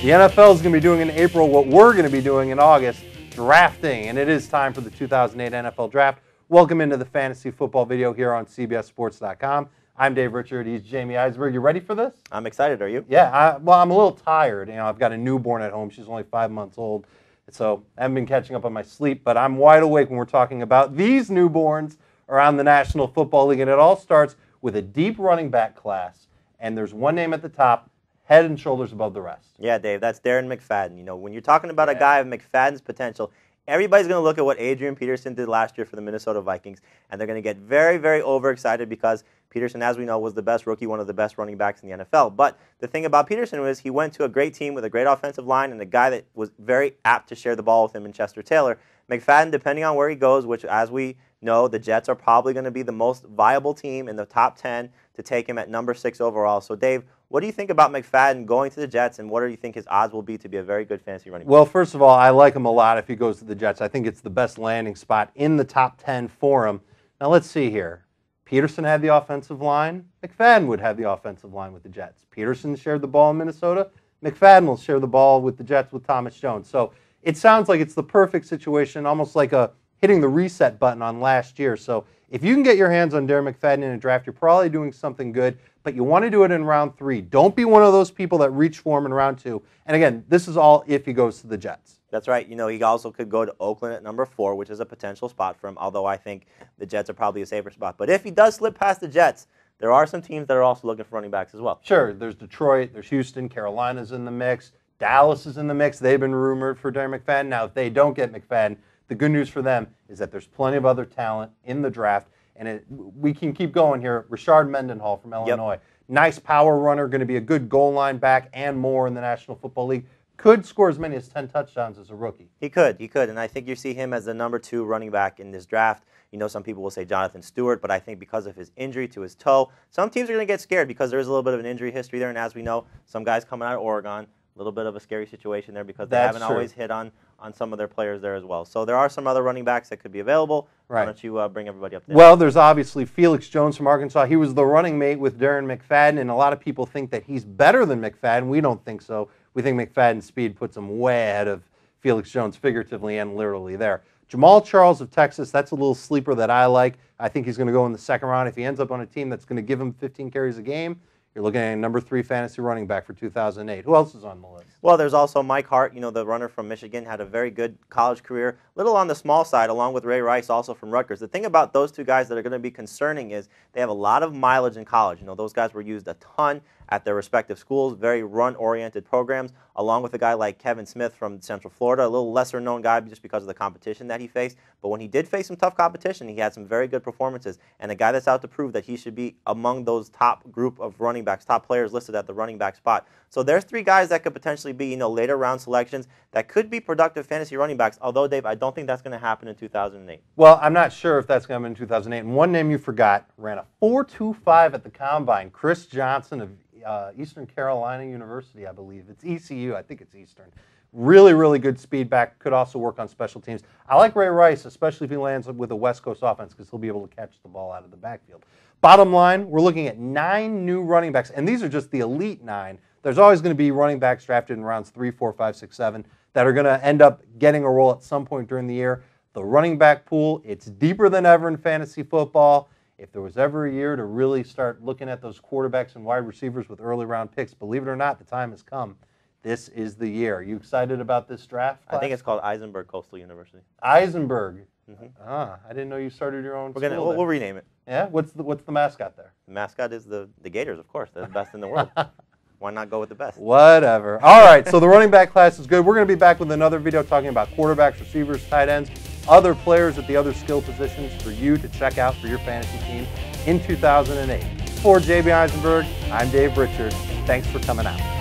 The NFL is going to be doing in April what we're going to be doing in August, drafting, and it is time for the 2008 NFL Draft. Welcome into the fantasy football video here on CBSSports.com. I'm Dave Richard. He's Jamey Eisenberg. You ready for this? I'm excited. Are you? Yeah. Well, I'm a little tired. I've got a newborn at home. She's only 5 months old, so I haven't been catching up on my sleep. But I'm wide awake when we're talking about these newborns around the National Football League, and it all starts with a deep running back class. And there's one name at the top, head and shoulders above the rest. Yeah, Dave, that's Darren Mcfadden. When you're talking about a guy of McFadden's potential, everybody's going to look at what Adrian Peterson did last year for the Minnesota Vikings, and they're going to get very, very overexcited because Peterson, as we know, was the best rookie, one of the best running backs in the NFL. But the thing about Peterson was he went to a great team with a great offensive line and a guy that was very apt to share the ball with him in Chester Taylor. McFadden, depending on where he goes, which, as we know, the Jets are probably going to be the most viable team in the top 10 to take him at number 6 overall. So, Dave, what do you think about McFadden going to the Jets, and what do you think his odds will be to be a very good fantasy running back? Well, first of all, I like him a lot if he goes to the Jets. I think it's the best landing spot in the top 10 for him. Now, let's see here. Peterson had the offensive line. McFadden would have the offensive line with the Jets. Peterson shared the ball in Minnesota. McFadden will share the ball with the Jets with Thomas Jones. So it sounds like it's the perfect situation, almost like hitting the reset button on last year. So if you can get your hands on Darren McFadden in a draft, you're probably doing something good, but you want to do it in round 3. Don't be one of those people that reach for him in round 2. And again, this is all if he goes to the Jets. That's right. He also could go to Oakland at number 4, which is a potential spot for him, although I think the Jets are probably a safer spot. But if he does slip past the Jets, there are some teams that are also looking for running backs as well. Sure. There's Detroit, there's Houston, Carolina's in the mix, Dallas is in the mix. They've been rumored for Darren McFadden. Now, if they don't get McFadden, the good news for them is that there's plenty of other talent in the draft, and we can keep going here. Rashard Mendenhall from Illinois. Yep. Nice power runner, going to be a good goal line back and more in the National Football League. Could score as many as 10 touchdowns as a rookie. He could, and I think you see him as the number 2 running back in this draft. Some people will say Jonathan Stewart, but I think because of his injury to his toe, some teams are going to get scared because there is a little bit of an injury history there, and as we know, some guys coming out of Oregon, a little bit of a scary situation there because they haven't always hit on some of their players there as well. So there are some other running backs that could be available. Right. Why don't you bring everybody up there? Well, there's obviously Felix Jones from Arkansas. He was the running mate with Darren McFadden, and a lot of people think that he's better than McFadden. We don't think so. We think McFadden's speed puts him way ahead of Felix Jones figuratively and literally there. Jamal Charles of Texas, that's a little sleeper that I like. I think he's going to go in the second round. If he ends up on a team that's going to give him 15 carries a game, you're looking at a number 3 fantasy running back for 2008. Who else is on the list? Well, there's also Mike Hart, the runner from Michigan, had a very good college career, little on the small side, along with Ray Rice, also from Rutgers. The thing about those two guys that are going to be concerning is they have a lot of mileage in college. Those guys were used a ton at their respective schools, very run-oriented programs, along with a guy like Kevin Smith from Central Florida, a little lesser-known guy just because of the competition that he faced. But when he did face some tough competition, he had some very good performances, and a guy that's out to prove that he should be among those top group of running backs, top players listed at the running back spot. So there's 3 guys that could potentially be, later round selections that could be productive fantasy running backs, although, Dave, I don't think that's going to happen in 2008. Well, I'm not sure if that's going to happen in 2008. And one name you forgot ran a 4.25 at the Combine, Chris Johnson of Eastern Carolina University, I believe. It's ECU. I think it's Eastern. Really, really good speed back. Could also work on special teams. I like Ray Rice, especially if he lands with a West Coast offense, because he'll be able to catch the ball out of the backfield. Bottom line, we're looking at 9 new running backs, and these are just the elite 9. There's always going to be running backs drafted in rounds 3, 4, 5, 6, 7 that are going to end up getting a role at some point during the year. The running back pool, it's deeper than ever in fantasy football. If there was ever a year to really start looking at those quarterbacks and wide receivers with early round picks, believe it or not, the time has come. This is the year. Are you excited about this draft class? I think it's called Eisenberg Coastal University. Eisenberg. I didn't know you started your own school. We'll rename it. Yeah? What's the mascot there? The mascot is the Gators, of course. They're the best in the world. Why not go with the best? Whatever. All right, so the running back class is good. We're going to be back with another video talking about quarterbacks, receivers, tight ends, other players at the other skill positions for you to check out for your fantasy team in 2008. For Jamey Eisenberg, I'm Dave Richard. Thanks for coming out.